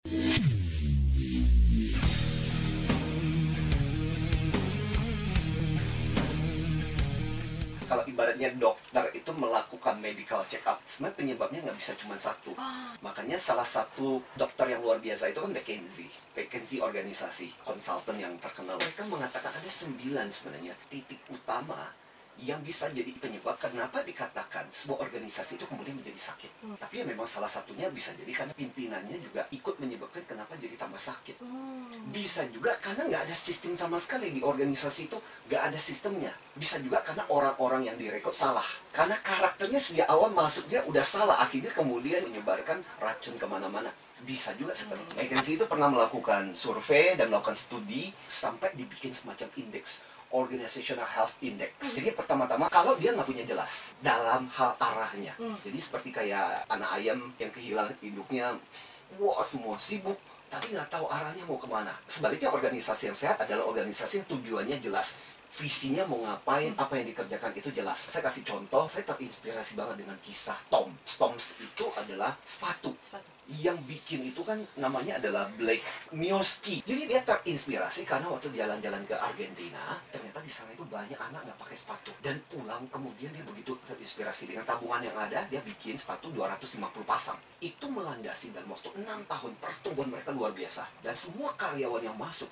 Kalau ibaratnya dokter itu melakukan medical check up, sebenarnya penyebabnya nggak bisa cuma satu. Makanya salah satu dokter yang luar biasa itu kan McKinsey organisasi konsultan yang terkenal. Mereka mengatakan ada 9 sebenarnya titik utama yang bisa jadi penyebab kenapa dikatakan sebuah organisasi itu kemudian menjadi sakit. Tapi ya memang salah satunya bisa jadi karena pimpinannya juga ikut menyebabkan kenapa jadi tambah sakit. Bisa juga karena nggak ada sistem sama sekali di organisasi itu, nggak ada sistemnya. Bisa juga karena orang-orang yang direkrut salah. Karena karakternya sejak awal masuknya udah salah, akhirnya kemudian menyebarkan racun kemana-mana. Bisa juga seperti itu. McKinsey itu pernah melakukan survei dan melakukan studi sampai dibikin semacam indeks, Organizational Health Index. Jadi pertama-tama kalau dia nggak punya jelas dalam hal arahnya. Jadi seperti kayak anak ayam yang kehilangan induknya, wah semua sibuk, tapi nggak tahu arahnya mau kemana. Sebaliknya organisasi yang sehat adalah organisasi yang tujuannya jelas. Visinya mau ngapain, apa yang dikerjakan itu jelas. Saya kasih contoh, saya terinspirasi banget dengan kisah Toms. Toms itu adalah sepatu. Yang bikin itu kan namanya adalah Blake Mioski. Jadi dia terinspirasi karena waktu jalan-jalan ke Argentina, ternyata di sana itu banyak anak nggak pakai sepatu. Dan pulang kemudian dia begitu terinspirasi dengan tabungan yang ada, dia bikin sepatu 250 pasang. Itu melandasi dalam waktu 6 tahun pertumbuhan mereka luar biasa. Dan semua karyawan yang masuk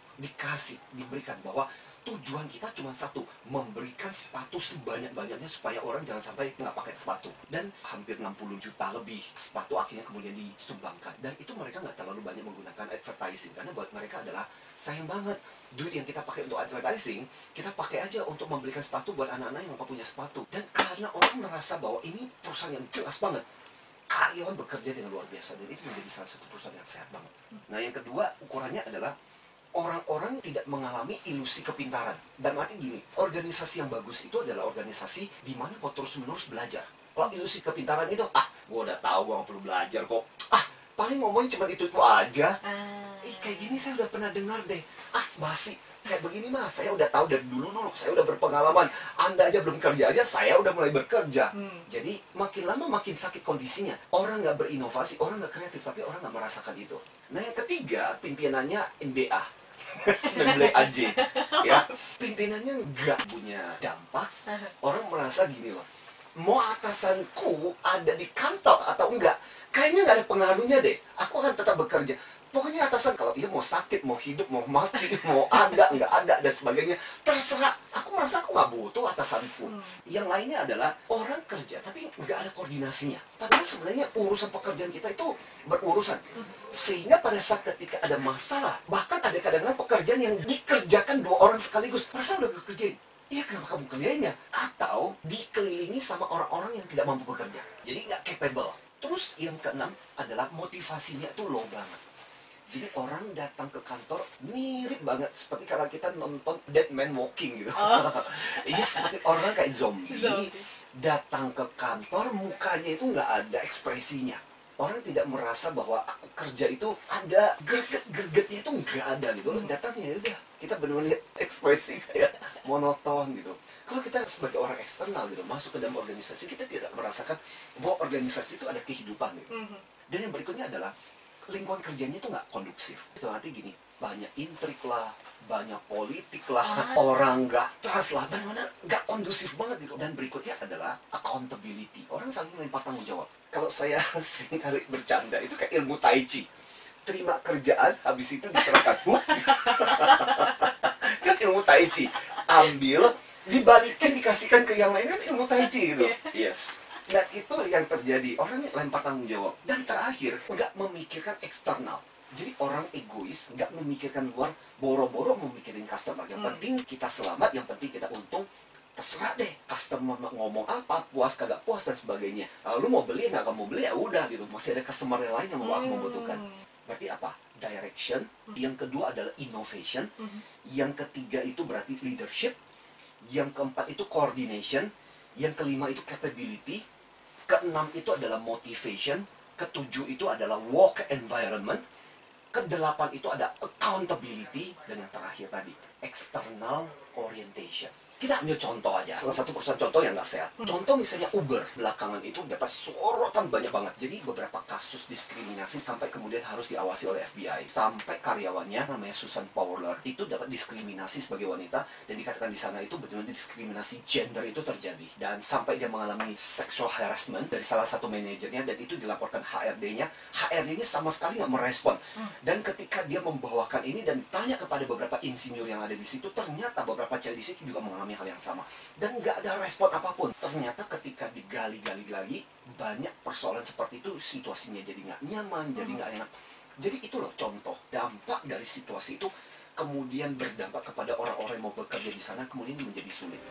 diberikan bahwa tujuan kita cuma satu, memberikan sepatu sebanyak-banyaknya supaya orang jangan sampai nggak pakai sepatu. Dan hampir 60 juta lebih sepatu akhirnya kemudian disumbangkan. Dan itu mereka nggak terlalu banyak menggunakan advertising, karena buat mereka adalah sayang banget duit yang kita pakai untuk advertising, kita pakai aja untuk membelikan sepatu buat anak-anak yang nggak punya sepatu. Dan karena orang merasa bahwa ini perusahaan yang jelas banget, karyawan bekerja dengan luar biasa, dan itu menjadi salah satu perusahaan yang sehat banget. Nah yang kedua ukurannya adalah orang-orang tidak mengalami ilusi kepintaran. Dan arti gini, organisasi yang bagus itu adalah organisasi di mana kau terus-menerus belajar. Kalau ilusi kepintaran itu, gua udah tahu, gua nggak perlu belajar kok. Paling ngomongnya cuma itu aja. Kayak gini saya udah pernah dengar deh. Basi. Kayak begini mah, saya udah tahu dari dulu, saya udah berpengalaman. Anda aja belum kerja aja, saya udah mulai bekerja. Jadi makin lama makin sakit kondisinya. Orang nggak berinovasi, orang nggak kreatif, tapi orang nggak merasakan itu. Nah yang ketiga, pimpinannya MBA. Membleh aja, ya. Pimpinannya nggak punya dampak. Orang merasa gini loh, mau atasanku ada di kantor atau enggak, kayaknya nggak ada pengaruhnya deh. Aku akan tetap bekerja. Pokoknya atasan kalau dia mau sakit, mau hidup, mau mati, mau ada, nggak ada, dan sebagainya, terserah. Aku merasa aku nggak butuh atasanku. Yang lainnya adalah orang kerja, tapi nggak ada koordinasinya. Padahal sebenarnya urusan pekerjaan kita itu berurusan. Sehingga pada saat ketika ada masalah, bahkan ada kadang-kadang pekerjaan yang dikerjakan 2 orang sekaligus. Perasaan udah kerjain. Iya, kenapa kamu kerjainnya? Atau dikelilingi sama orang-orang yang tidak mampu bekerja. Jadi nggak capable. Terus yang keenam adalah motivasinya itu low banget. Jadi orang datang ke kantor mirip banget seperti kalau kita nonton Dead Man Walking gitu. Iya, seperti orang kayak zombie. Datang ke kantor mukanya itu nggak ada ekspresinya. Orang tidak merasa bahwa aku kerja itu ada greget-gregetnya, itu nggak ada gitu. Datangnya ya udah, kita benar-benar lihat ekspresi kayak monoton gitu. Kalau kita sebagai orang eksternal gitu masuk ke dalam organisasi, kita tidak merasakan bahwa organisasi itu ada kehidupan gitu. Dan yang berikutnya adalah lingkungan kerjanya itu nggak kondusif. Itu nanti gini, banyak intrik lah, banyak politik lah, orang nggak trust lah, benar-benar nggak kondusif banget gitu. Dan berikutnya adalah accountability. Orang saling lempar tanggung jawab. Kalau saya sering kali bercanda, itu kayak ilmu tai chi. Terima kerjaan, habis itu diserahkan. Kan ilmu tai chi. Ambil, dibalikin, dikasihkan ke yang lain, kan ilmu tai chi gitu. Yes. Dan itu yang terjadi, orang lempar tanggung jawab. Dan terakhir, nggak memikirkan eksternal. Jadi orang egois, nggak memikirkan luar, boro-boro memikirin customer. Yang penting kita selamat, yang penting kita untung. Terserah deh, customer ngomong apa, puas kagak puas dan sebagainya. Lalu mau beli, nggak kamu beli, ya udah gitu. Masih ada customer yang lain yang mau membutuhkan. Berarti apa? Direction. Yang kedua adalah innovation. Yang ketiga itu berarti leadership. Yang keempat itu coordination. Yang kelima itu capability. Keenam itu adalah motivation. Ketujuh itu adalah work environment. Kedelapan itu ada accountability. Dan yang terakhir tadi, external orientation. Kita ambil contoh aja, salah satu perusahaan contoh yang nggak sehat. Contoh misalnya Uber, belakangan itu dapat sorotan banyak banget. Jadi beberapa kasus diskriminasi sampai kemudian harus diawasi oleh FBI. Sampai karyawannya, namanya Susan Fowler, itu dapat diskriminasi sebagai wanita. Dan dikatakan di sana itu benar-benar diskriminasi gender itu terjadi. Dan sampai dia mengalami sexual harassment dari salah satu manajernya. Dan itu dilaporkan HRD-nya. HRD-nya sama sekali nggak merespon. Dan ketika dia membawakan ini dan ditanya kepada beberapa insinyur yang ada di situ, ternyata beberapa cewek di situ juga mengalami hal yang sama dan nggak ada respon apapun. Ternyata ketika digali-gali lagi, banyak persoalan seperti itu, situasinya jadi nggak nyaman, jadi nggak enak. Jadi itu loh contoh dampak dari situasi itu, kemudian berdampak kepada orang-orang yang mau bekerja di sana, kemudian menjadi sulit.